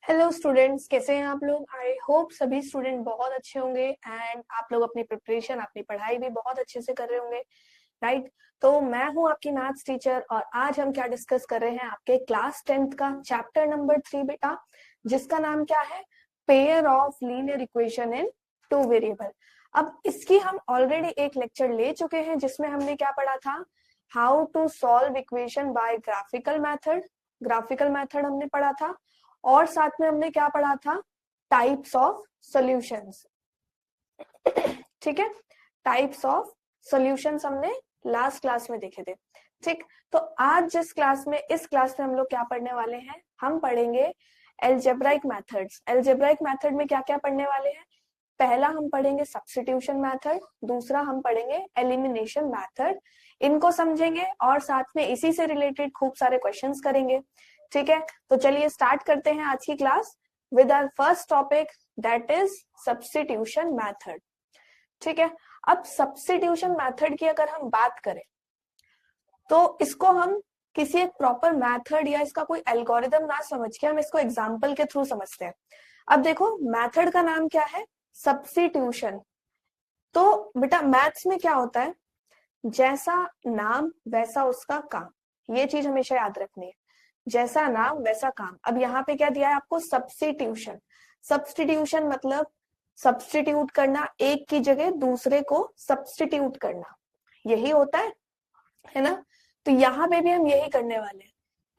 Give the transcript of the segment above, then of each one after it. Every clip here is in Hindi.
हेलो स्टूडेंट्स, कैसे हैं आप लोग। आई होप सभी स्टूडेंट बहुत अच्छे होंगे एंड आप लोग अपनी प्रिपरेशन, अपनी पढ़ाई भी बहुत अच्छे से कर रहे होंगे, राइट। तो मैं हूं आपकी मैथ्स टीचर और आज हम क्या डिस्कस कर रहे हैं, आपके क्लास 10th का चैप्टर नंबर 3 बेटा, जिसका नाम क्या है, pair of linear equation in two variable. अब इसकी हम ऑलरेडी एक लेक्चर ले चुके हैं जिसमें हमने क्या पढ़ा था, how to solve equation by graphical method. Graphical method हमने पढ़ा था और साथ में हमने क्या पढ़ा था, टाइप्स ऑफ सॉल्यूशंस। ठीक है, टाइप्स ऑफ सॉल्यूशंस हमने लास्ट क्लास में देखे थे। ठीक, तो आज जिस क्लास में, इस क्लास में हम लोग क्या पढ़ने वाले हैं, हम पढ़ेंगे एल्जेब्राइक मेथड्स। एल्जेब्राइक मेथड में क्या क्या पढ़ने वाले हैं, पहला हम पढ़ेंगे सब्स्टिट्यूशन मेथड, दूसरा हम पढ़ेंगे एलिमिनेशन मेथड। इनको समझेंगे और साथ में इसी से रिलेटेड खूब सारे क्वेश्चंस करेंगे। ठीक है, तो चलिए स्टार्ट करते हैं आज की class with our first topic, that is substitution method. ठीक है, अब सब्स्टिट्यूशन मेथड की अगर हम बात करें तो इसको हम किसी एक प्रॉपर मेथड या इसका कोई एल्गोरिदम ना समझ के हम इसको एग्जाम्पल के थ्रू समझते हैं। अब देखो, मेथड का नाम क्या है, सब्स्टिट्यूशन। तो बेटा मैथ्स में क्या होता है, जैसा नाम वैसा उसका काम, ये चीज हमेशा याद रखनी है, जैसा नाम वैसा काम। अब यहाँ पे क्या दिया है आपको, सब्स्टिट्यूशन। सब्स्टिट्यूशन मतलब सब्स्टिट्यूट करना, एक की जगह दूसरे को सब्स्टिट्यूट करना, यही होता है ना। तो यहाँ पे भी हम यही करने वाले हैं,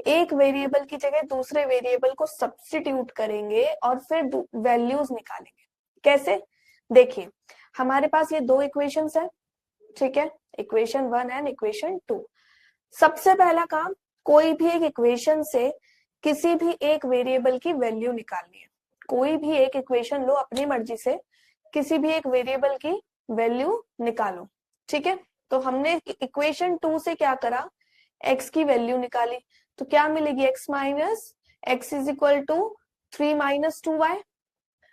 एक वेरिएबल की जगह दूसरे वेरिएबल को सब्स्टिट्यूट करेंगे और फिर वैल्यूज निकालेंगे। कैसे, देखिए हमारे पास ये दो इक्वेशंस है, ठीक है, इक्वेशन 1 एंड इक्वेशन 2। सबसे पहला काम, कोई भी एक इक्वेशन से किसी भी एक वेरिएबल की वैल्यू निकालनी है। कोई भी एक इक्वेशन लो, अपनी मर्जी से किसी भी एक वेरिएबल की वैल्यू निकालो। ठीक है, तो हमने इक्वेशन 2 से क्या करा, x की वैल्यू निकाली, तो क्या मिलेगी, x minus x is equal to 3 minus 2y।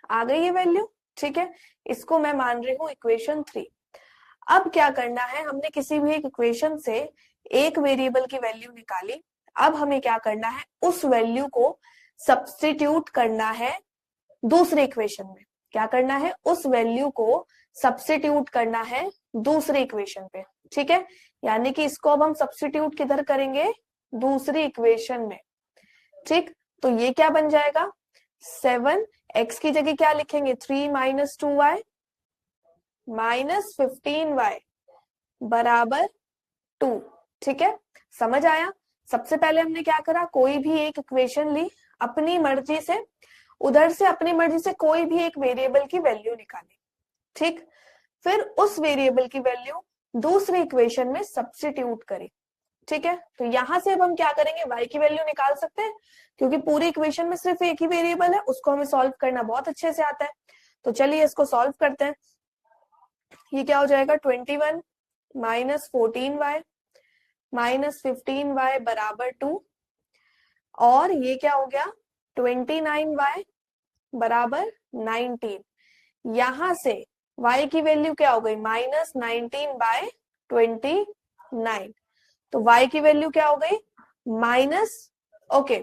आ गई ये वैल्यू, ठीक है, इसको मैं मान रही हूँ इक्वेशन 3। अब क्या करना है, हमने किसी भी एक इक्वेशन से एक वेरिएबल की वैल्यू निकाली, अब हमें क्या करना है, उस वैल्यू को सब्स्टिट्यूट करना है दूसरे इक्वेशन में। क्या करना है, उस वैल्यू को सब्स्टिट्यूट करना है दूसरे इक्वेशन पे। ठीक है, यानी कि इसको अब हम सब्स्टिट्यूट किधर करेंगे, दूसरी इक्वेशन में। ठीक, तो ये क्या बन जाएगा, 7, x की जगह क्या लिखेंगे, 3 माइनस 2y माइनस 15y बराबर 2। ठीक है, समझ आया। सबसे पहले हमने क्या करा, कोई भी एक इक्वेशन ली, अपनी मर्जी से, उधर से अपनी मर्जी से कोई भी एक वेरिएबल की वैल्यू निकाली। ठीक, फिर उस वेरिएबल की वैल्यू दूसरे इक्वेशन में सब्स्टिट्यूट करी। ठीक है, तो यहां से अब हम क्या करेंगे, y की वैल्यू निकाल सकते हैं, क्योंकि पूरी इक्वेशन में सिर्फ एक ही वेरिएबल है, उसको हमें सॉल्व करना बहुत अच्छे से आता है। तो चलिए इसको सॉल्व करते हैं। ये क्या हो जाएगा, 21 माइनस 14y माइनस 15y बराबर 2, और ये क्या हो गया, 29y बराबर 19। यहां से y की वैल्यू क्या हो गई, माइनस 19/29। तो y की वैल्यू क्या हो गई, माइनस, ओके,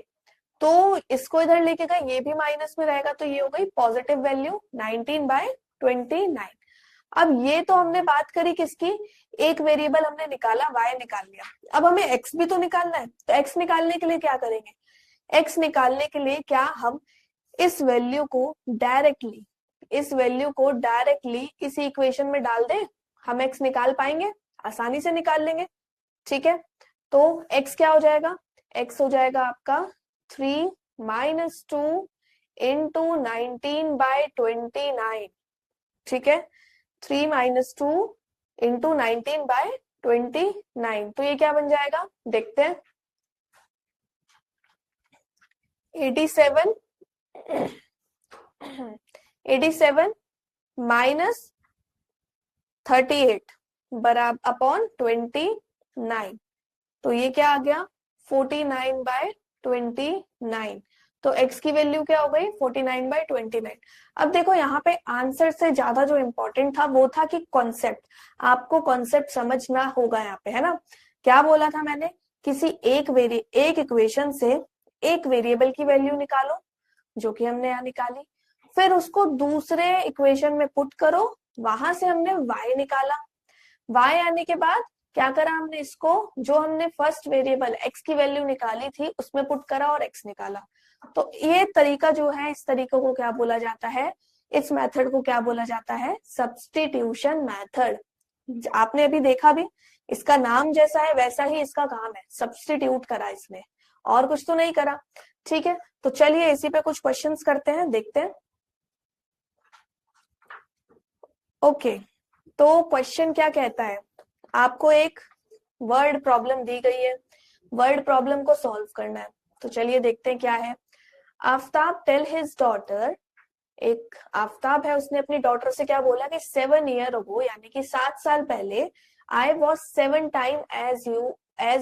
तो इसको इधर लेके गए, ये भी माइनस में रहेगा, तो ये हो गई पॉजिटिव वैल्यू 19/29। अब ये तो हमने बात करी किसकी, एक वेरिएबल हमने निकाला, y निकाल लिया, अब हमें x भी तो निकालना है। तो x निकालने के लिए क्या करेंगे, x निकालने के लिए क्या हम इस वैल्यू को डायरेक्टली, इसी इक्वेशन में डाल दें, हम x निकाल पाएंगे, आसानी से निकाल लेंगे। ठीक है, तो x क्या हो जाएगा, x हो जाएगा आपका 3 माइनस 2 इंटू 19/29। ठीक है, 3 माइनस 2 इंटू 19/29, तो ये क्या बन जाएगा, देखते हैं, 87 माइनस 38 बराबर अपॉन 29, तो ये क्या आ गया, 49/29। तो x की वैल्यू क्या हो गई, 49/29। अब देखो यहाँ पे आंसर से ज्यादा जो इंपॉर्टेंट था वो था कि कॉन्सेप्ट, आपको कॉन्सेप्ट समझना होगा यहाँ पे, है ना। क्या बोला था मैंने, किसी एक इक्वेशन से एक वेरिएबल की वैल्यू निकालो, जो कि हमने यहाँ निकाली, फिर उसको दूसरे इक्वेशन में पुट करो, वहां से हमने y निकाला, y आने के बाद क्या करा हमने, इसको जो हमने फर्स्ट वेरिएबल x की वैल्यू निकाली थी उसमें पुट करा और x निकाला। तो ये तरीका जो है, इस तरीके को क्या बोला जाता है, इस मेथड को क्या बोला जाता है, सब्स्टिट्यूशन मेथड। आपने अभी देखा भी, इसका नाम जैसा है वैसा ही इसका काम है, सब्स्टिट्यूट करा इसने, और कुछ तो नहीं करा। ठीक है, तो चलिए इसी पे कुछ क्वेश्चंस करते हैं, देखते हैं। ओके, तो क्वेश्चन क्या कहता है, आपको एक वर्ड प्रॉब्लम दी गई है, वर्ड प्रॉब्लम को सॉल्व करना है। तो चलिए देखते हैं क्या है। आफ्ताब टेल हिज डॉटर, एक आफ्ताब है, उसने अपनी डॉटर से क्या बोला कि 7 ईयर अगो, यानी कि 7 साल पहले, I was 7 time as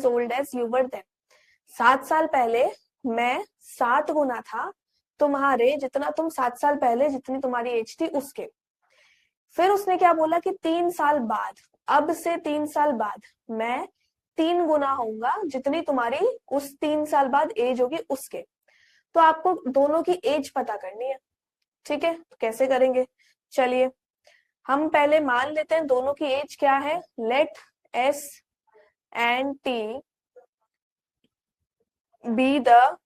old as you were then. 7 साल पहले मैं 7 गुना था तुम्हारे, जितना तुम 7 साल पहले जितनी तुम्हारी एज थी उसके। फिर उसने क्या बोला कि 3 साल बाद, अब से 3 साल बाद मैं 3 गुना होऊंगा जितनी तुम्हारी उस 3 साल बाद एज होगी उसके। तो आपको दोनों की एज पता करनी है। ठीक है, तो कैसे करेंगे, चलिए हम पहले मान लेते हैं दोनों की एज क्या है। Let S and T be the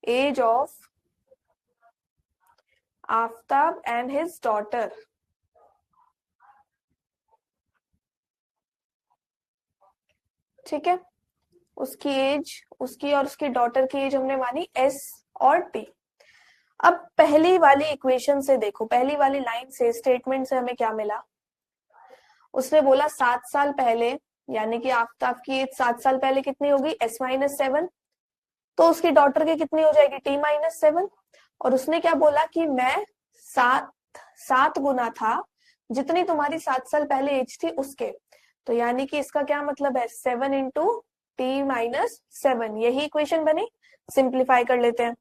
age of Aftab and his daughter। ठीक है, उसकी एज, उसकी और उसकी डॉटर की एज हमने मानी S और T। अब पहली वाली इक्वेशन से देखो, पहली वाली लाइन से, स्टेटमेंट से हमें क्या मिला, उसने बोला 7 साल पहले, यानी कि आफ्ताब की एज 7 साल पहले कितनी होगी, S-7, तो उसकी डॉटर की कितनी हो जाएगी, T-7। और उसने क्या बोला कि मैं 7 गुना था जितनी तुम्हारी 7 साल पहले एज थी उसके। तो यानी कि इसका क्या मतलब है, 7 इंटू T-7, यही इक्वेशन बनी। सिंप्लीफाई कर लेते हैं,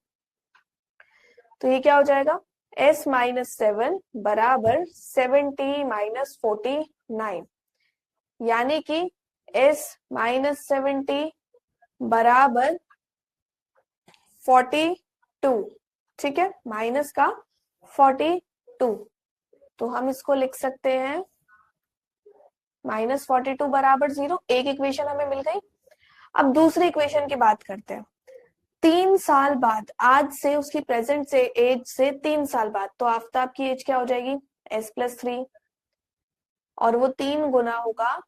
तो ये क्या हो जाएगा, S-7 बराबर 7T-49, यानी कि S-7T बराबर 42। ठीक है, माइनस का 42, तो हम इसको लिख सकते हैं -42 बराबर 0। एक इक्वेशन हमें मिल गई। अब दूसरी इक्वेशन की बात करते हैं। 3 साल बाद, आज से, उसकी प्रेजेंट से एज से 3 साल बाद, तो आफ्ताब की एज क्या हो जाएगी, S+3, और वो 3 गुना होगा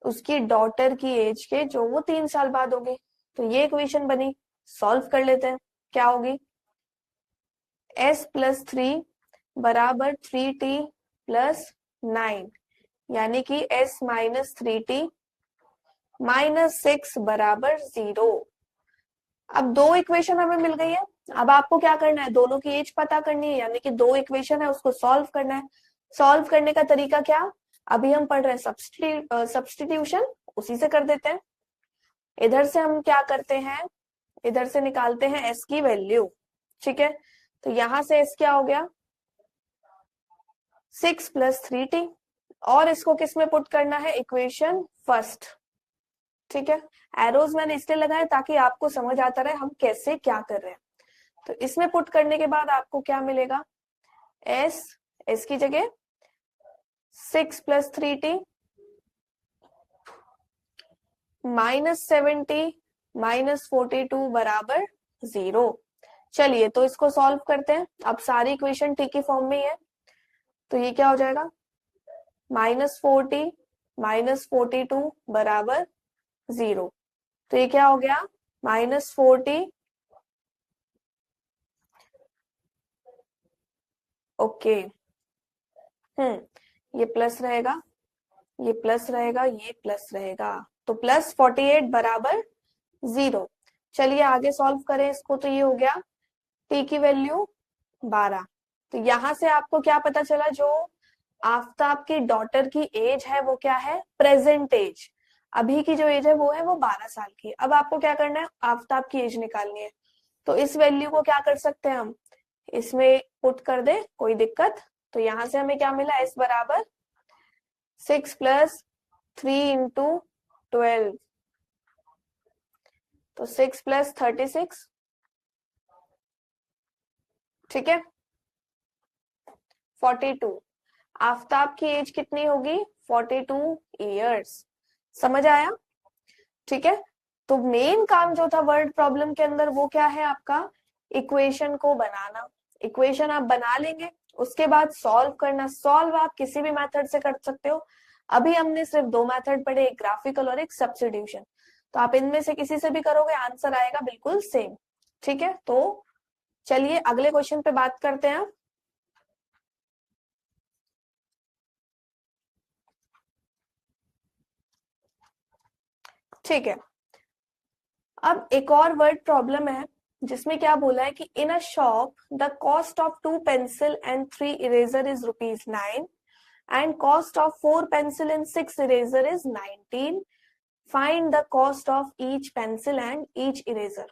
उसकी डॉटर की एज के, जो वो 3 साल बाद होगी। तो ये इक्वेशन बनी। सॉल्व कर लेते हैं, क्या होगी, S+3 बराबर 3T+9, यानी कि S-3T-6 बराबर 0। अब दो इक्वेशन हमें मिल गई है। अब आपको क्या करना है, दोनों की एज पता करनी है, यानी कि दो इक्वेशन है उसको सॉल्व करना है। सॉल्व करने का तरीका क्या, अभी हम पढ़ रहे हैं सब्स्टिट्यूशन, उसी से कर देते हैं। इधर से हम क्या करते हैं, इधर से निकालते हैं S की वैल्यू। ठीक है, तो यहां से S क्या हो गया, 6+3T, और इसको किस में पुट करना है, इक्वेशन फर्स्ट। ठीक है, एरोज मैंने इसलिए लगाए ताकि आपको समझ आता रहे हम कैसे क्या कर रहे हैं। तो इसमें पुट करने के बाद आपको क्या मिलेगा, S की जगह 6+3T -7T -42 बराबर 0। चलिए तो इसको सॉल्व करते हैं। अब सारी इक्वेशन T की फॉर्म में ही है, तो ये क्या हो जाएगा, -4T -42 बराबर 0। तो ये क्या हो गया, -4T, ओके, ये प्लस रहेगा, ये प्लस रहेगा, ये प्लस रहेगा, तो +48 बराबर 0। चलिए आगे सॉल्व करें इसको, तो ये हो गया T की वैल्यू 12। तो यहां से आपको क्या पता चला, जो आफ्ताब की डॉटर की एज है वो क्या है, प्रेजेंट एज, अभी की जो एज है वो है, वो 12 साल की। अब आपको क्या करना है, आफ्ताब की एज निकालनी है। तो इस वैल्यू को क्या कर सकते हैं हम, इसमें पुट कर दे, कोई दिक्कत। तो यहां से हमें क्या मिला, S बराबर 6+3 इंटू 12, तो 6+36, ठीक है, 42। आफ्ताब की एज कितनी होगी? 42 ईयर्स। समझ आया? ठीक है, तो मेन काम जो था वर्ड प्रॉब्लम के अंदर वो क्या है आपका? इक्वेशन को बनाना। इक्वेशन आप बना लेंगे, उसके बाद सॉल्व करना। सॉल्व आप किसी भी मेथड से कर सकते हो। अभी हमने सिर्फ दो मेथड पढ़े, एक ग्राफिकल और एक सब्स्टिट्यूशन। तो आप इनमें से किसी से भी करोगे आंसर आएगा बिल्कुल सेम। ठीक है, तो चलिए अगले क्वेश्चन पे बात करते हैं। ठीक है, अब एक और वर्ड प्रॉब्लम है जिसमें क्या बोला है कि in a shop the cost of 2 pencil and 3 eraser is ₹9 and cost of 4 pencil and 6 eraser is 19. Find the cost of each pencil and each eraser.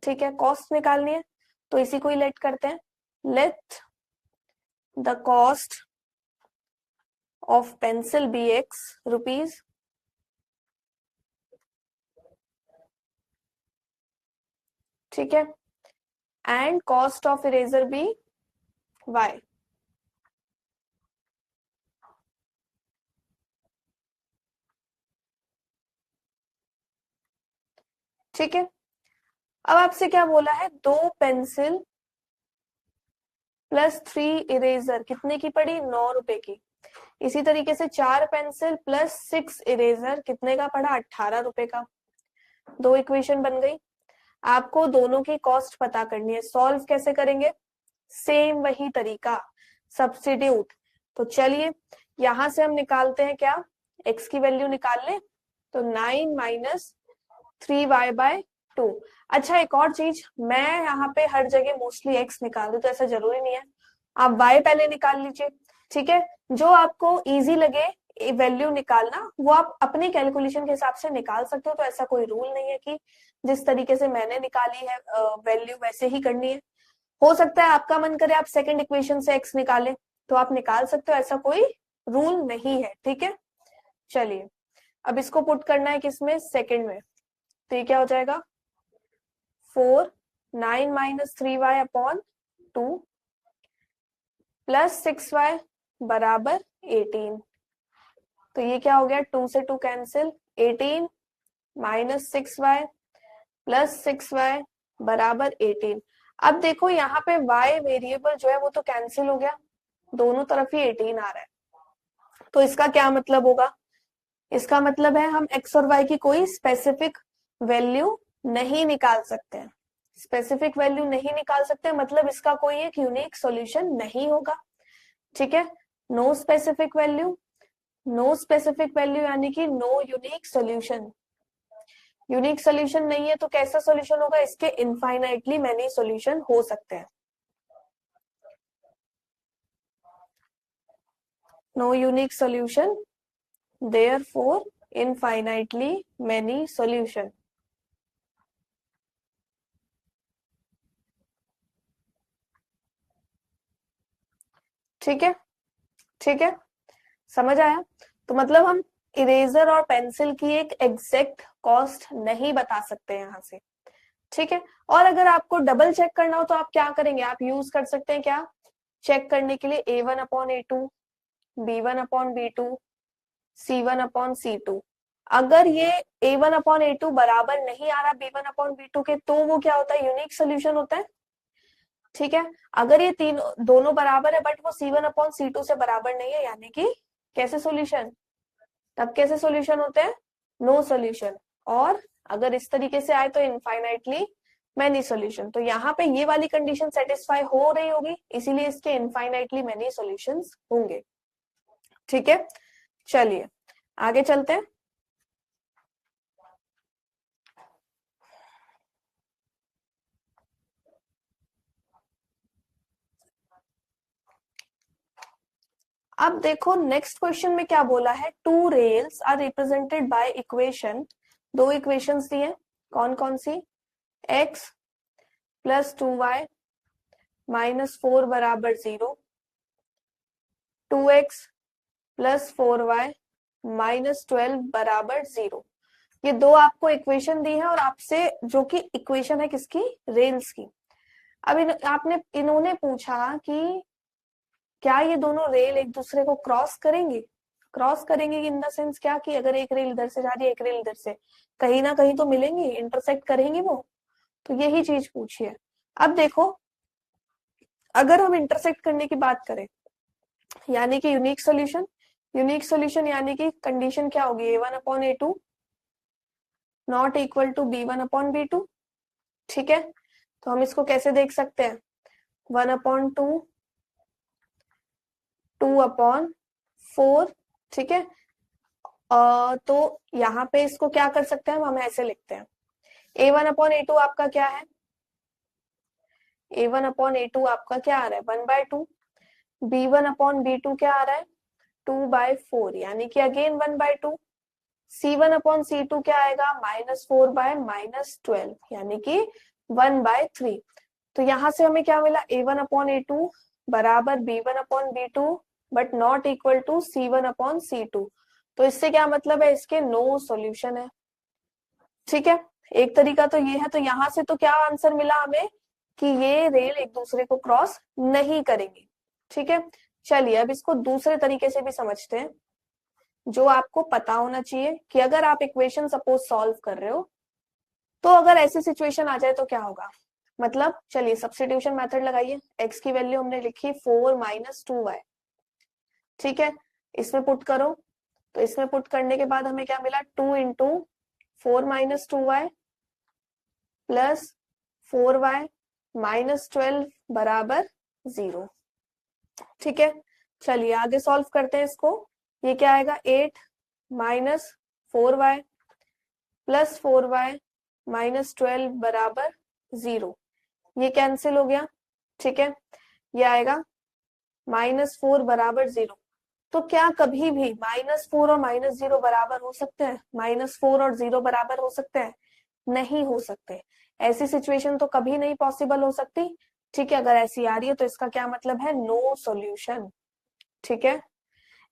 ठीक है, कॉस्ट निकालनी है तो इसी को ही लेट करते हैं। Let the cost of pencil be x rupees, ठीक है, and cost of eraser be y. ठीक है, अब आपसे क्या बोला है? 2 पेंसिल प्लस 3 इरेजर कितने की पड़ी? 9 रुपए की। इसी तरीके से 4 पेंसिल प्लस 6 इरेजर कितने का पड़ा? 18 रुपए का। दो इक्वेशन बन गई। आपको दोनों की कॉस्ट पता करनी है। सॉल्व कैसे करेंगे? सेम वही तरीका, सब्स्टिट्यूट। तो चलिए यहां से हम निकालते हैं क्या? x की वैल्यू निकाल लें तो 9 माइनस 3y/2। अच्छा, एक और चीज, मैं यहाँ पे हर जगह मोस्टली x निकाल दूं तो ऐसा जरूरी नहीं है, आप y पहले निकाल लीजिए। ठीक है, जो आपको इजी लगे वैल्यू निकालना वो आप अपनी कैलकुलेशन के हिसाब से निकाल सकते हो। तो ऐसा कोई रूल नहीं है कि जिस तरीके से मैंने निकाली है वैल्यू वैसे ही करनी है। हो सकता है आपका मन करे आप सेकंड इक्वेशन से x निकालें तो आप निकाल सकते हो, ऐसा कोई रूल नहीं है। ठीक है, चलिए अब इसको पुट करना है किसमें? सेकंड में। तो ये क्या हो जाएगा? 4 9 माइनस 3y/2 प्लस 6y बराबर 18। तो ये क्या हो गया? 2 से 2 cancel, 18 minus 6y plus 6y बराबर 18। अब देखो यहाँ पे y वेरिएबल जो है वो तो कैंसिल हो गया, दोनों तरफ ही 18 आ रहा है। तो इसका क्या मतलब होगा? इसका मतलब है हम x और y की कोई स्पेसिफिक वैल्यू नहीं निकाल सकते हैं। स्पेसिफिक वैल्यू नहीं निकाल सकते मतलब इसका कोई एक यूनिक सॉल्यूशन नहीं होगा। ठीक है, no specific value, no specific value यानी कि no unique solution. Unique solution नहीं है तो कैसा सॉल्यूशन होगा? इसके इनफाइनाइटली मेनी सॉल्यूशन हो सकते हैं। No unique solution, therefore infinitely many solution। ठीक है, ठीक है, समझ आया? तो मतलब हम इरेजर और पेंसिल की एक एग्जैक्ट कॉस्ट नहीं बता सकते यहाँ से। ठीक है, और अगर आपको डबल चेक करना हो तो आप क्या करेंगे? आप यूज कर सकते हैं क्या चेक करने के लिए? A1/A2, B1/B2, C1/C2। अगर ये A1/A2 बराबर नहीं आ रहा B1/B2 के तो वो क्या होता है? यूनिक सोल्यूशन होता है। ठीक है, अगर ये तीन दोनों बराबर है बट वो C1/C2 से बराबर नहीं है यानी कि कैसे सॉल्यूशन? तब कैसे सॉल्यूशन होते हैं? No solution. और अगर इस तरीके से आए तो इनफाइनाइटली मैनी सॉल्यूशन। तो यहाँ पे ये वाली कंडीशन सेटिस्फाई हो रही होगी, इसीलिए इसके इनफाइनाइटली मैनी सॉल्यूशंस होंगे। ठीक है, चलिए आगे चलते हैं। अब देखो नेक्स्ट क्वेश्चन में क्या बोला है? Two rails are represented by equation. दो इक्वेशंस दी है, कौन कौन सी? x प्लस 2y माइनस 4 बराबर 0, 2x प्लस 4y माइनस 12 बराबर 0। ये दो आपको इक्वेशन दी है और आपसे जो कि इक्वेशन है किसकी? रेल्स की। अब इन्होंने पूछा कि क्या ये दोनों रेल एक दूसरे को क्रॉस करेंगी? क्रॉस करेंगे इन द सेंस क्या, कि अगर एक रेल इधर से जा रही है, एक रेल इधर से, कहीं ना कहीं तो मिलेंगी, इंटरसेक्ट करेंगी वो। तो यही चीज पूछी है। अब देखो, अगर हम इंटरसेक्ट करने की बात करें, यानी कि यूनिक सोल्यूशन यानी कि कंडीशन क्या होगी, a1/a2 not equal to b1/b2। ठीक है, तो हम इसको कैसे देख सकते हैं, 1/2 2/4। ठीक है, तो यहाँ पे इसको क्या कर सकते हैं हम ऐसे लिखते हैं, a1/a2 आपका क्या है, a1/a2 आपका क्या आ रहा है 1/2, b1/b2 क्या आ रहा है 2/4, यानी कि अगेन 1/2, c1/c2 क्या आएगा -4/-12, यानी कि 1/3। तो यहां से हमें क्या मिला, a1/a2 बराबर b1/b2 but not equal to c1/c2। तो इससे क्या मतलब है, इसके नो सॉल्यूशन है। ठीक है, एक तरीका तो ये है। तो यहां से तो क्या आंसर मिला हमें, कि ये रेल एक दूसरे को क्रॉस नहीं करेंगी। ठीक है, चलिए अब इसको दूसरे तरीके से भी समझते हैं, जो आपको पता होना चाहिए कि अगर आप इक्वेशन सपोज सॉल्व कर रहे हो, तो अगर ऐसी सिचुएशन आ जाए तो क्या होगा। मतलब चलिए सब्स्टिट्यूशन मेथड लगाइए, x की वैल्यू हमने लिखी 4 - 2y। ठीक है, इसमें पुट करो, तो इसमें पुट करने के बाद हमें क्या मिला, 2 × 4 - 2y प्लस 4y - 12 बराबर 0। ठीक है, चलिए आगे सॉल्व करते हैं इसको। ये क्या आएगा, 8 - 4y प्लस 4y - 12 बराबर 0। ये कैंसिल हो गया। ठीक है, ये आएगा -4 बराबर 0। तो क्या कभी भी -4 और -0 बराबर हो सकते हैं, -4 और 0 बराबर हो सकते हैं? नहीं हो सकते। ऐसी सिचुएशन तो कभी नहीं पॉसिबल हो सकती। ठीक है, अगर ऐसी आ रही है तो इसका क्या मतलब है, नो सॉल्यूशन। ठीक है,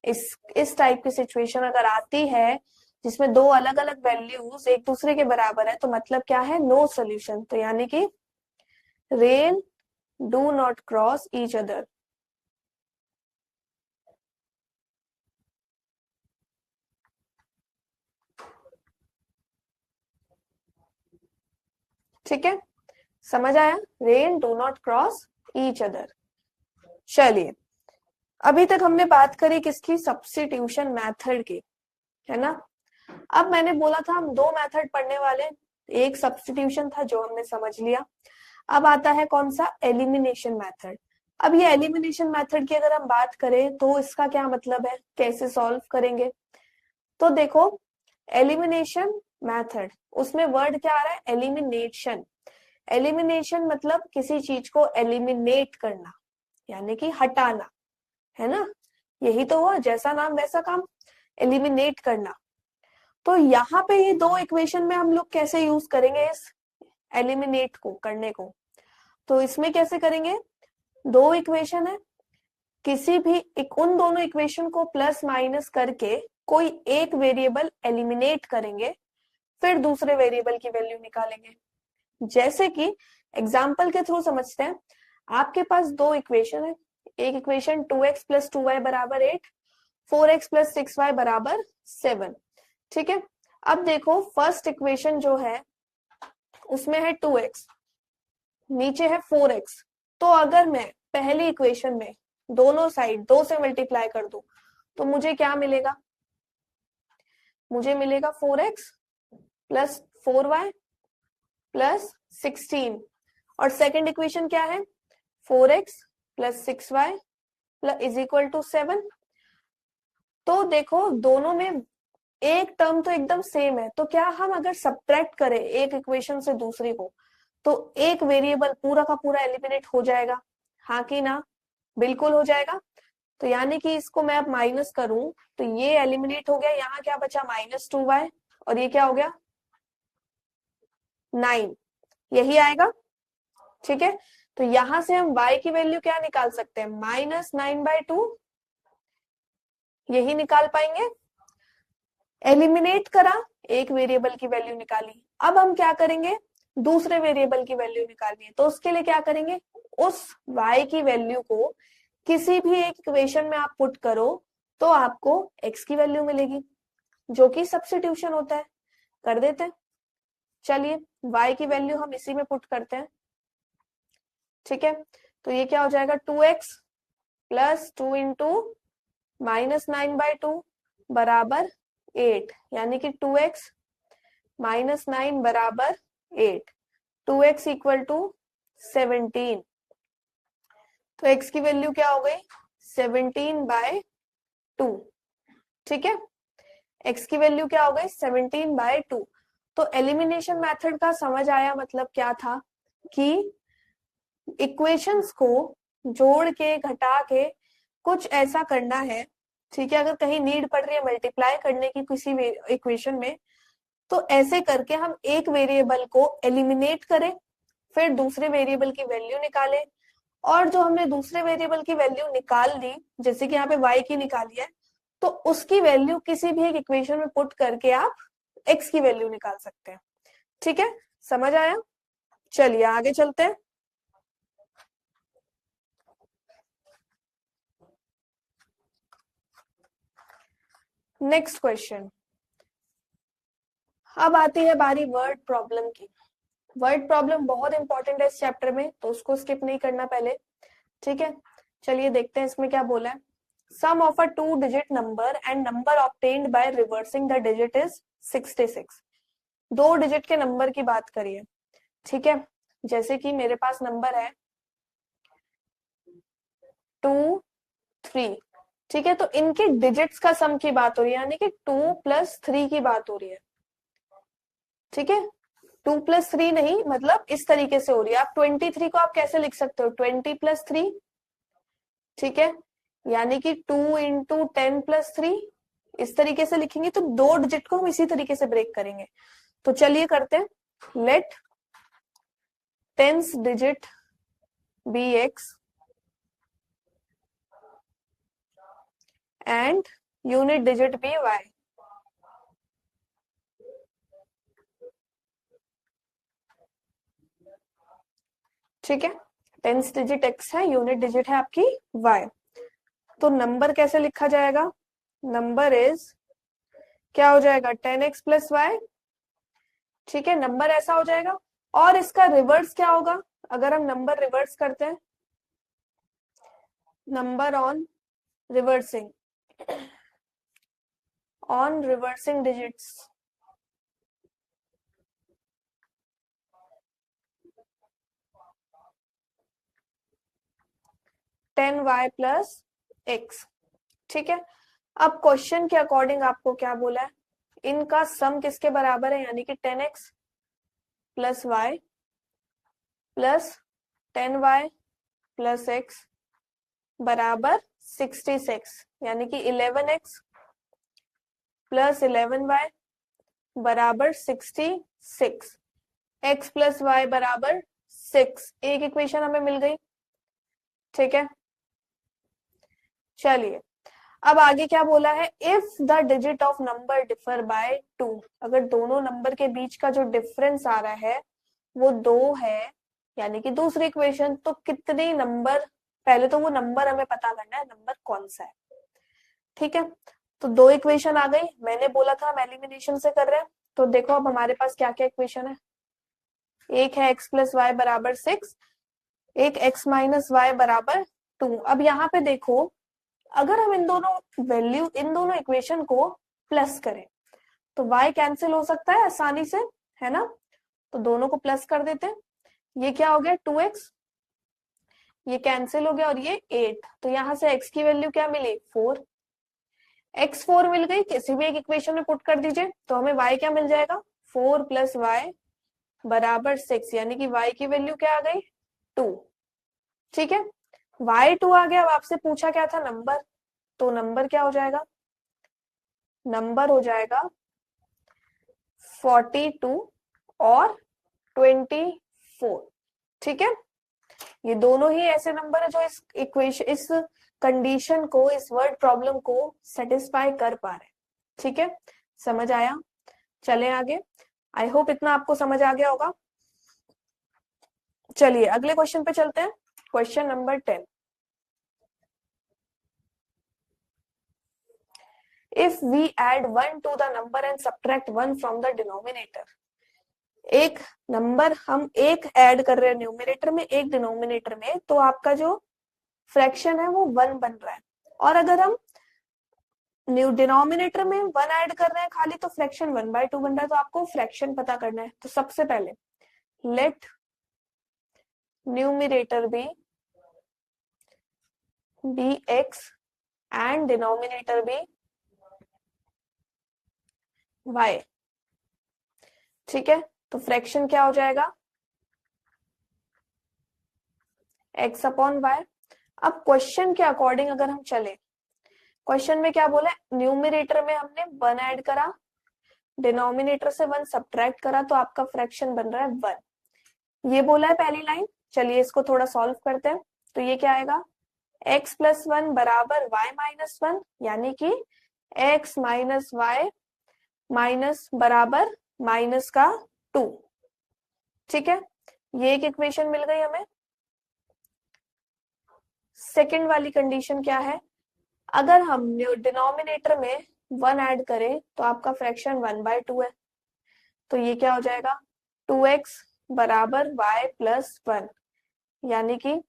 इस टाइप की सिचुएशन अगर आती है जिसमें दो अलग अलग वैल्यूज एक दूसरे के बराबर है, तो मतलब क्या है, नो सॉल्यूशन। तो यानी कि rail do not cross each other. ठीक है, समझ आया, rail do not cross each other. चलिए, अभी तक हमने बात करी किसकी, सब्स्टिट्यूशन मेथड की, है ना। अब मैंने बोला था हम दो मेथड पढ़ने वाले, एक सब्स्टिट्यूशन था जो हमने समझ लिया। अब आता है कौन सा, एलिमिनेशन मेथड। अब ये एलिमिनेशन मेथड की अगर हम बात करें तो इसका क्या मतलब है, कैसे सॉल्व करेंगे। तो देखो, एलिमिनेशन मेथड, उसमें वर्ड क्या आ रहा है, एलिमिनेशन। एलिमिनेशन मतलब किसी चीज को एलिमिनेट करना, यानी कि हटाना, है ना। यही तो हुआ, जैसा नाम वैसा काम, एलिमिनेट करना। तो यहाँ पे ये दो इक्वेशन में हम लोग कैसे यूज करेंगे इस एलिमिनेट को करने को। तो इसमें कैसे करेंगे, दो इक्वेशन है, किसी भी उन दोनों इक्वेशन को प्लस माइनस करके कोई एक वेरिएबल एलिमिनेट करेंगे, फिर दूसरे वेरिएबल की वैल्यू निकालेंगे। जैसे कि एग्जाम्पल के थ्रू समझते हैं। आपके पास दो इक्वेशन है, एक इक्वेशन 2x + 2y बराबर 8, 4x + 6y बराबर 7। ठीक है, अब देखो फर्स्ट इक्वेशन जो है उसमें है 2x, नीचे है 4x। तो अगर मैं पहली इक्वेशन में दोनों साइड 2 से मल्टीप्लाई कर दूं, तो मुझे क्या मिलेगा, मुझे मिलेगा 4x + 4y + 16। और सेकंड इक्वेशन क्या है, 4x + 6y = 7। तो देखो दोनों में एक टर्म तो एकदम सेम है, तो क्या हम अगर सब्ट्रैक्ट करें एक इक्वेशन से दूसरी को, तो एक वेरिएबल पूरा का पूरा एलिमिनेट हो जाएगा, हाँ कि ना, बिल्कुल हो जाएगा। तो यानी कि इसको मैं अब माइनस करूं तो ये एलिमिनेट हो गया, यहाँ क्या बचा -2y, और ये क्या हो गया 9, यही आएगा। ठीक है, तो यहां से हम y की वैल्यू क्या निकाल सकते हैं, -9/2, यही निकाल पाएंगे। एलिमिनेट करा, एक वेरिएबल की वैल्यू निकाली। अब हम क्या करेंगे, दूसरे वेरिएबल की वैल्यू निकालनी है, तो उसके लिए क्या करेंगे, उस y की वैल्यू को किसी भी एक इक्वेशन में आप पुट करो तो आपको x की वैल्यू मिलेगी, जो कि सब्स्टिट्यूशन होता है। कर देते हैं, चलिए y की वैल्यू हम इसी में पुट करते हैं। ठीक है, तो ये क्या हो जाएगा, 2x प्लस 2 इंटू -9/2 बराबर 8, यानी कि 2x -9 बराबर 8, 2x इक्वल टू 17। तो x की वैल्यू क्या हो गई, 17/2। ठीक है, x की वैल्यू क्या हो गई, 17/2। तो एलिमिनेशन मेथड का समझ आया, मतलब क्या था कि इक्वेशंस को जोड़ के घटा के कुछ ऐसा करना है। ठीक है, अगर कहीं नीड पड़ रही है मल्टीप्लाई करने की किसी इक्वेशन में, तो ऐसे करके हम एक वेरिएबल को एलिमिनेट करें, फिर दूसरे वेरिएबल की वैल्यू निकालें, और जो हमने दूसरे वेरिएबल की वैल्यू निकाल ली, जैसे कि यहाँ पे y की निकाली है, तो उसकी वैल्यू किसी भी एक इक्वेशन में पुट करके आप x की वैल्यू निकाल सकते हैं। ठीक है, समझ आया? चलिए आगे चलते हैं। नेक्स्ट क्वेश्चन, अब आती है बारी वर्ड प्रॉब्लम की। वर्ड प्रॉब्लम बहुत इंपॉर्टेंट है इस चैप्टर में, तो उसको स्किप नहीं करना पहले। ठीक है, चलिए देखते हैं इसमें क्या बोला है। Sum of a 2-digit number and number obtained by reversing the digit is 66। 2 digit के नंबर की बात करिए। ठीक है, जैसे कि मेरे पास नंबर है 2, 3। ठीक है, तो इनके डिजिट्स का सम की बात हो रही है, यानी कि 2 + 3 की बात हो रही है। ठीक है, 2 + 3 नहीं, मतलब इस तरीके से हो रही है। आप 23 को आप कैसे लिख सकते हो, 20 + 3। ठीक है, यानी कि 2 इंटू 10 + 3, इस तरीके से लिखेंगे। तो 2 डिजिट को हम इसी तरीके से ब्रेक करेंगे। तो चलिए करते हैं, late 10th digit be x and unit digit be y। ठीक है, 10th डिजिट x है, यूनिट डिजिट है आपकी y। तो नंबर कैसे लिखा जाएगा, नंबर इज क्या हो जाएगा, 10x + y। ठीक है, नंबर ऐसा हो जाएगा। और इसका रिवर्स क्या होगा, अगर हम नंबर रिवर्स करते हैं, number on reversing digits, 10y + x। ठीक है, अब क्वेश्चन के अकॉर्डिंग आपको क्या बोला है, इनका सम किसके बराबर है, यानी कि 10x + y + 10y + x बराबर 66, यानी कि 11x + 11y बराबर 66, x + y बराबर 6। एक इक्वेशन हमें मिल गई। ठीक है, चलिए अब आगे क्या बोला है, if the digit of number differ by 2। अगर दोनों नंबर के बीच का जो डिफरेंस आ रहा है वो 2 है, यानी कि दूसरी इक्वेशन, तो कितने नंबर, पहले तो वो नंबर हमें पता करना है, नंबर कौन सा है। ठीक है, तो 2 इक्वेशन आ गई। मैंने बोला था हम एलिमिनेशन से कर रहे हैं, तो देखो अब हमारे पास क्या क्या इक्वेशन है। एक है x + y बराबर 6, एक x - y बराबर 2। अब यहाँ पे देखो, अगर हम इन दोनों इक्वेशन को प्लस करें तो y कैंसिल हो सकता है आसानी से, है ना। तो दोनों को प्लस कर देते हैं। ये क्या हो गया, 2x, ये कैंसिल हो गया, और ये 8। तो यहाँ से x की वैल्यू क्या मिली, 4। x 4 मिल गई, किसी भी एक इक्वेशन में पुट कर दीजिए, तो हमें y क्या मिल जाएगा, 4 + y बराबर 6, यानी कि y की वैल्यू क्या आ गई, 2। ठीक है, y 2 आ गया। अब आपसे पूछा क्या था, नंबर, तो नंबर क्या हो जाएगा, नंबर हो जाएगा 42 और 24। ठीक है, ये दोनों ही ऐसे नंबर है जो इस कंडीशन को, इस वर्ड प्रॉब्लम को सेटिस्फाई कर पा रहे हैं। ठीक है, समझ आया? चले आगे। आई होप इतना आपको समझ आ गया होगा। चलिए अगले क्वेश्चन पे चलते हैं। Question number 10। If we add 1 to the number and subtract 1 from the denominator, एक नंबर हम एक ऐड कर रहे हैं न्यूमरेटर में, एक डिनोमिनेटर में, तो आपका जो फ्रैक्शन है वो 1 बन रहा है। और अगर हम डिनोमिनेटर में 1 ऐड कर रहे हैं खाली, तो फ्रैक्शन 1/2 बन रहा है। तो आपको फ्रैक्शन पता करना है। तो सबसे पहले let numerator be x and denominator be y। ठीक है, तो फ्रैक्शन क्या हो जाएगा, x अपॉन वाई। अब क्वेश्चन के अकॉर्डिंग अगर हम चले, क्वेश्चन में क्या बोला, न्यूमरेटर में हमने 1 ऐड करा, डिनोमिनेटर से 1 सब्ट्रैक्ट करा, तो आपका फ्रैक्शन बन रहा है 1। ये बोला है पहली लाइन। चलिए इसको थोड़ा सॉल्व करते हैं। तो ये क्या आएगा, x प्लस 1 बराबर y माइनस 1, यानी कि x माइनस वाई माइनस बराबर माइनस का 2। ठीक है, ये एक इक्वेशन मिल गई हमें। सेकंड वाली कंडीशन क्या है, अगर हम डिनोमिनेटर में 1 ऐड करें तो आपका फ्रैक्शन 1/2 है। तो ये क्या हो जाएगा, 2x बराबर y प्लस 1, यानी कि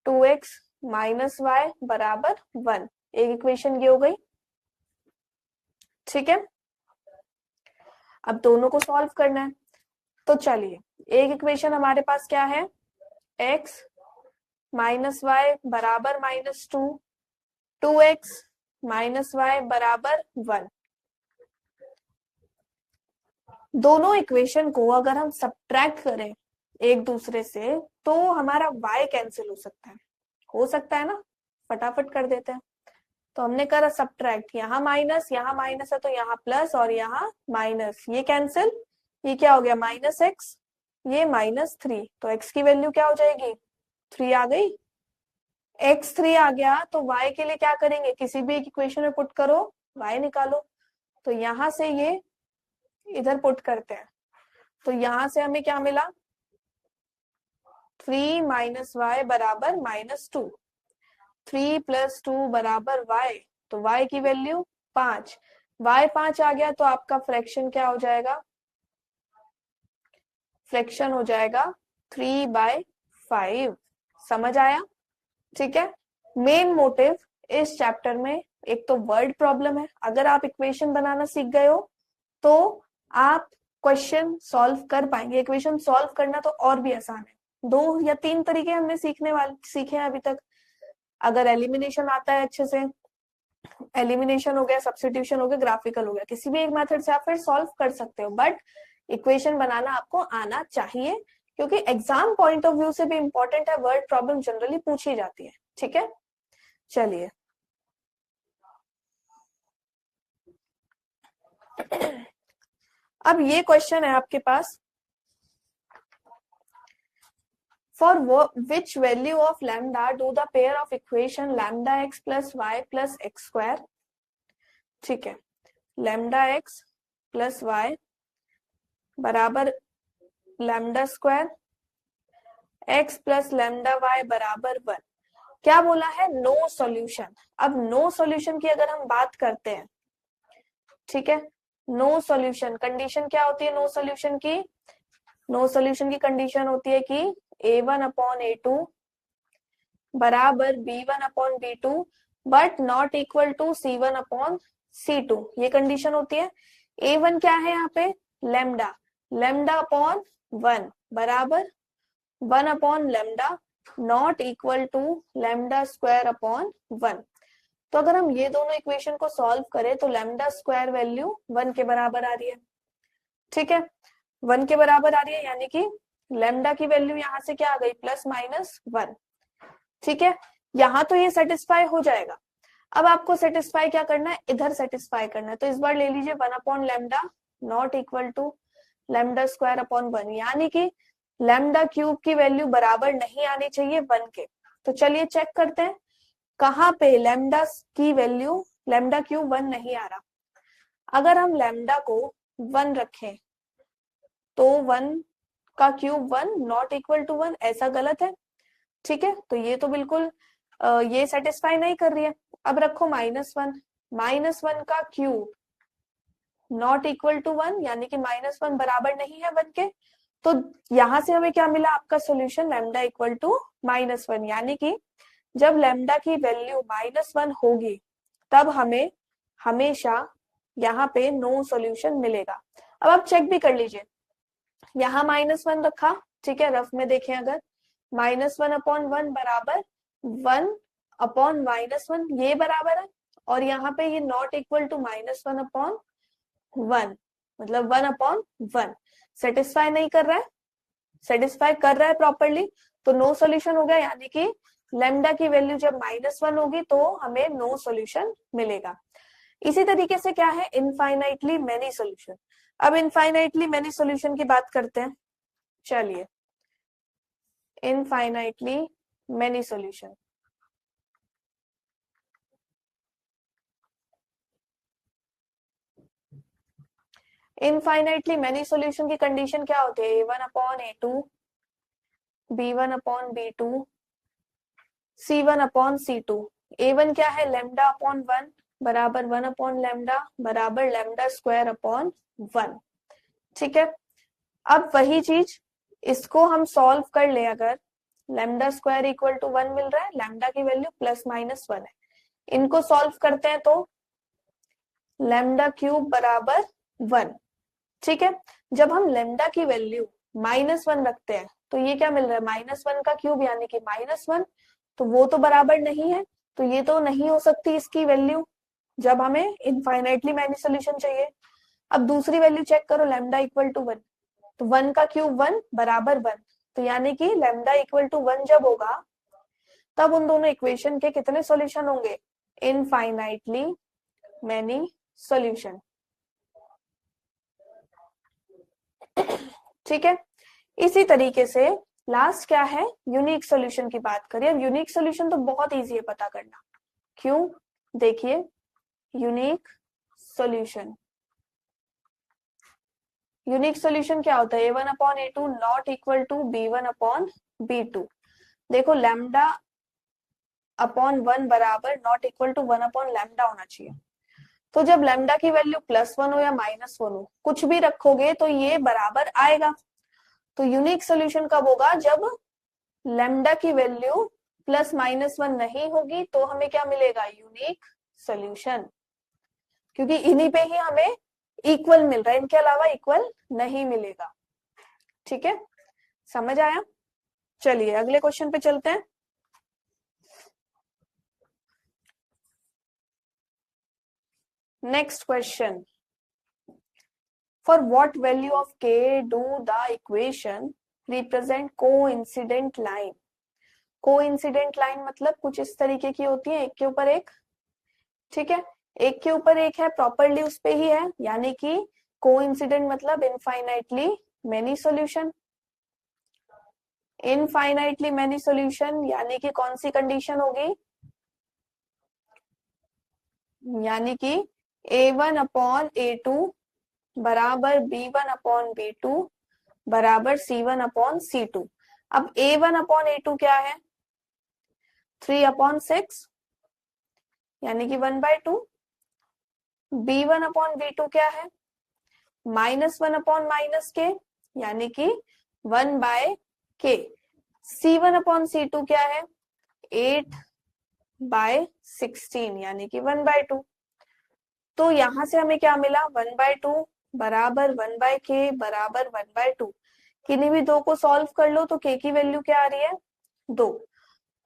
2x माइनस वाई बराबर 1। एक इक्वेशन ये हो गई। ठीक है, अब दोनों को सॉल्व करना है। तो चलिए, एक इक्वेशन हमारे पास क्या है, x माइनस वाई बराबर -2, 2x माइनस वाई बराबर 1। दोनों इक्वेशन को अगर हम सब्ट्रैक्ट करें एक दूसरे से, तो हमारा y कैंसिल हो सकता है ना, फटाफट कर देते हैं। तो हमने करा सब्ट्रैक्ट, यहाँ माइनस है, तो यहाँ प्लस और यहाँ माइनस, ये कैंसिल, ये क्या हो गया -x, ये -3। तो x की वैल्यू क्या हो जाएगी, 3 आ गई। x 3 आ गया, तो y के लिए क्या करेंगे, किसी भी एक इक्वेशन में पुट करो, y निकालो। तो यहां से ये इधर पुट करते हैं, तो यहां से हमें क्या मिला, 3 माइनस वाई बराबर -2, 3 प्लस 2 बराबर y, तो y की वैल्यू 5, y 5 आ गया, तो आपका फ्रैक्शन क्या हो जाएगा, फ्रैक्शन हो जाएगा 3/5। समझ आया। ठीक है, मेन मोटिव इस चैप्टर में एक तो वर्ड प्रॉब्लम है। अगर आप इक्वेशन बनाना सीख गए हो तो आप क्वेश्चन सॉल्व कर पाएंगे। इक्वेशन सॉल्व करना तो और भी आसान है। 2 या 3 तरीके हमने सीखे हैं अभी तक। अगर एलिमिनेशन आता है अच्छे से, एलिमिनेशन हो गया, सब्स्टिट्यूशन हो गया, ग्राफिकल हो गया, किसी भी एक मेथड से आप फिर सॉल्व कर सकते हो। बट इक्वेशन बनाना आपको आना चाहिए, क्योंकि एग्जाम पॉइंट ऑफ व्यू से भी इंपॉर्टेंट है। वर्ड प्रॉब्लम जनरली पूछी जाती है। ठीक है, चलिए अब ये क्वेश्चन है आपके पास, for which value of lambda do the pair of equation lambda x plus y plus x square. ठीक है, लैम्डा एक्स प्लस वाई बराबर lambda square x plus lambda y बराबर 1। क्या बोला है, नो सॉल्यूशन। अब नो सॉल्यूशन की अगर हम बात करते हैं, ठीक है, नो सॉल्यूशन कंडीशन क्या होती है, नो सॉल्यूशन की, नो सॉल्यूशन की कंडीशन होती है कि a1 अपॉन a2 बराबर b1 upon b2 but not equal to c1 upon c2। ये कंडीशन होती है। a1 क्या है यहाँ पे, लैम्डा, लैम्डा अपॉन 1 बराबर 1 upon lambda not equal to lambda square upon 1। तो अगर हम ये दोनों इक्वेशन को सॉल्व करें तो लैम्डा स्क्वायर वैल्यू 1 के बराबर आ रही है। ठीक है, 1 के बराबर आ रही है, यानी कि लैम्डा की वैल्यू यहाँ से क्या आ गई, +-1। ठीक है, यहाँ तो ये सेटिस्फाई हो जाएगा। अब आपको सेटिस्फाई क्या करना है, इधर सेटिस्फाई करना है। तो इस बार ले लीजिए 1 upon lambda not equal to lambda square upon 1, यानी कि लैम्डा क्यूब की वैल्यू बराबर नहीं आनी चाहिए 1 के। तो चलिए चेक करते हैं कहाँ पे लैम्डा की वैल्यू, लैम्डा क्यूब 1 नहीं आ रहा। अगर हम लैम्डा को 1 रखें तो 1 का क्यूब 1 नॉट इक्वल टू 1, ऐसा गलत है। ठीक है, तो ये तो बिल्कुल ये सेटिस्फाई नहीं कर रही है। अब रखो -1, -1 का क्यूब नॉट इक्वल टू 1, यानी कि -1 बराबर नहीं है 1 के। तो यहां से हमें क्या मिला, आपका सॉल्यूशन लैम्डा इक्वल टू -1, यानी कि जब लैम्डा की वैल्यू -1 होगी तब हमें हमेशा यहाँ पे नो सॉल्यूशन मिलेगा। अब आप चेक भी कर लीजिए, यहाँ -1 रखा, ठीक है, रफ में देखें अगर -1/1 बराबर 1/-1, ये बराबर है, और यहाँ पे ये नॉट इक्वल टू -1/1, मतलब 1/1 सेटिस्फाई नहीं कर रहा है, सेटिस्फाई कर रहा है प्रॉपरली, तो नो सॉल्यूशन हो गया, यानी कि लेमडा की वैल्यू जब -1 होगी तो हमें नो सॉल्यूशन मिलेगा। इसी तरीके से क्या है, इनफाइनाइटली मेनी सॉल्यूशन। अब इनफाइनाइटली मेनी सॉल्यूशन की बात करते हैं, चलिए infinitely many solution. Infinitely many solution की कंडीशन क्या होती है, a1/a2, b1/b2, c1/c2। a1 क्या है, λ/1 बराबर 1/λ बराबर λ²/1। ठीक है, अब वही चीज इसको हम सॉल्व कर ले, अगर λ² इक्वल टू 1 मिल रहा है, लैम्डा की वैल्यू +-1 है, इनको सॉल्व करते हैं तो λ³ बराबर 1। ठीक है, जब हम लैम्डा की वैल्यू -1 रखते हैं तो ये क्या मिल रहा है, -1 का क्यूब यानी कि -1, तो वो तो बराबर नहीं है, तो ये तो नहीं हो सकती इसकी वैल्यू जब हमें इनफाइनाइटली मैनी सोल्यूशन चाहिए। अब दूसरी वैल्यू चेक करो, लैम्डा इक्वल टू 1, तो 1 का क्यूब 1 बराबर 1, तो यानी कि लैम्डा इक्वल टू 1 जब होगा तब उन दोनों इक्वेशन के कितने सॉल्यूशन होंगे, इनफाइनाइटली मैनी सॉल्यूशन। ठीक है, इसी तरीके से लास्ट क्या है, यूनिक सॉल्यूशन की बात करें। अब यूनिक सॉल्यूशन तो बहुत इजी है पता करना, क्यों, देखिए यूनिक सॉल्यूशन, यूनिक सॉल्यूशन क्या होता है, a1/a2 not equal to b1/b2। देखो λ/1 बराबर नॉट इक्वल टू 1/λ होना चाहिए, तो जब लैम्डा की वैल्यू +1 हो या -1 हो, कुछ भी रखोगे तो ये बराबर आएगा। तो यूनिक सॉल्यूशन कब होगा, जब लैम्डा की वैल्यू +-1 नहीं होगी, तो हमें क्या मिलेगा, यूनिक सॉल्यूशन, क्योंकि इन्हीं पे ही हमें इक्वल मिल रहा है, इनके अलावा इक्वल नहीं मिलेगा। ठीक है, समझ आया। चलिए अगले क्वेश्चन पे चलते हैं। Next question, for what value of k do the equation represent coincident line. Coincident line मतलब कुछ इस तरीके की होती है, एक के ऊपर एक, ठीक है, एक के ऊपर एक है, प्रॉपरली उस पे ही है, यानी कि कोइंसिडेंट मतलब infinitely many solution. Infinitely many solution यानी कि कौन सी कंडीशन होगी, यानी कि a1/a2 बराबर b1/b2 बराबर c1/c2। अब a1/a2 क्या है, 3/6 यानी कि 1/2। b1/b2 क्या है, -1/-k यानी कि 1/k। c1/c2 क्या है, 8/16 यानी कि 1/2। तो यहां से हमें क्या मिला, 1/2 बराबर 1/k बराबर 1/2। किन्हीं भी दो को सॉल्व कर लो तो k की वैल्यू क्या आ रही है, 2।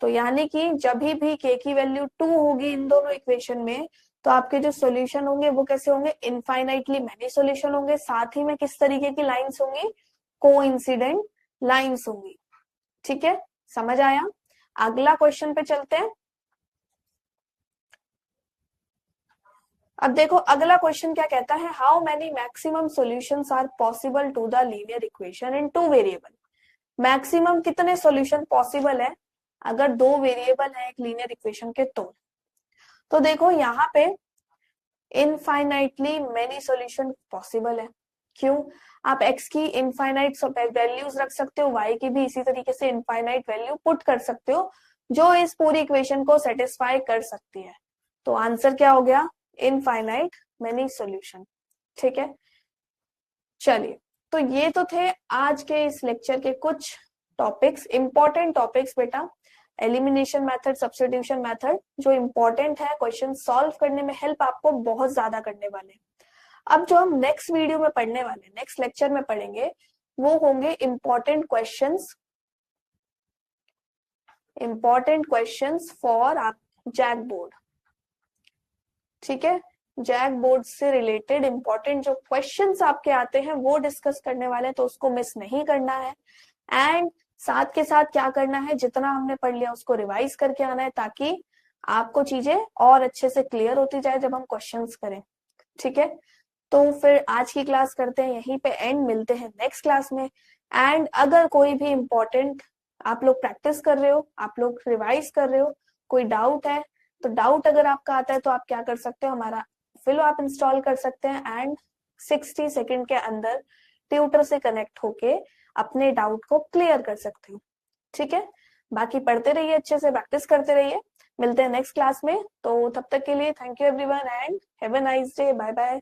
तो यानी कि जब भी k की वैल्यू 2 होगी इन दोनों इक्वेशन में, तो आपके जो सॉल्यूशन होंगे वो कैसे होंगे, इनफाइनाइटली मैनी सॉल्यूशन होंगे। साथ ही में किस तरीके की लाइंस होंगी, कोइंसिडेंट लाइंस होंगी। ठीक है, समझ आया। अगला क्वेश्चन पे चलते हैं। अब देखो अगला क्वेश्चन क्या कहता है, how many maximum solutions are possible to the linear equation in 2 variable. Maximum कितने सॉल्यूशन पॉसिबल है अगर 2 वेरिएबल है एक लीनियर इक्वेशन के, तो देखो यहाँ पे इनफाइनाइटली मेनी सॉल्यूशन पॉसिबल है, क्यों? आप x की इनफाइनाइट वैल्यूज रख सकते हो, y की भी इसी तरीके से इनफाइनाइट वैल्यू पुट कर सकते हो जो इस पूरी इक्वेशन को सेटिस्फाई कर सकती है। तो आंसर क्या हो गया? Infinite many solution. ठीक है, चलिए, तो ये तो थे आज के इस लेक्चर के कुछ टॉपिक्स, इंपॉर्टेंट टॉपिक्स बेटा। एलिमिनेशन मेथड, सब्स्टिट्यूशन मेथड जो इंपॉर्टेंट है, क्वेश्चन सॉल्व करने में हेल्प आपको बहुत ज्यादा करने वाले। अब जो हम नेक्स्ट वीडियो में पढ़ने वाले, नेक्स्ट लेक्चर में पढ़ेंगे, वो होंगे important questions, important questions for आप जैक बोर्ड। ठीक है, जैक बोर्ड से रिलेटेड इंपॉर्टेंट जो क्वेश्चंस आपके आते हैं वो डिस्कस करने वाले हैं, तो उसको मिस नहीं करना है। एंड साथ के साथ क्या करना है, जितना हमने पढ़ लिया उसको रिवाइज करके आना है, ताकि आपको चीजें और अच्छे से क्लियर होती जाए जब हम क्वेश्चंस करें। ठीक है, तो फिर आज की क्लास करते हैं यहीं पे एंड, मिलते हैं नेक्स्ट क्लास में। एंड अगर कोई भी इंपॉर्टेंट आप लोग प्रैक्टिस कर रहे हो, आप लोग रिवाइज कर रहे हो, कोई डाउट है, तो डाउट अगर आपका आता है तो आप क्या कर सकते हो, हमारा फिलो आप इंस्टॉल कर सकते हैं एंड 60 सेकंड के अंदर ट्यूटर से कनेक्ट होके अपने डाउट को क्लियर कर सकते हो। ठीक है, बाकी पढ़ते रहिए, अच्छे से प्रैक्टिस करते रहिए। मिलते हैं नेक्स्ट क्लास में, तो तब तक के लिए thank you everyone and have a nice day, bye bye.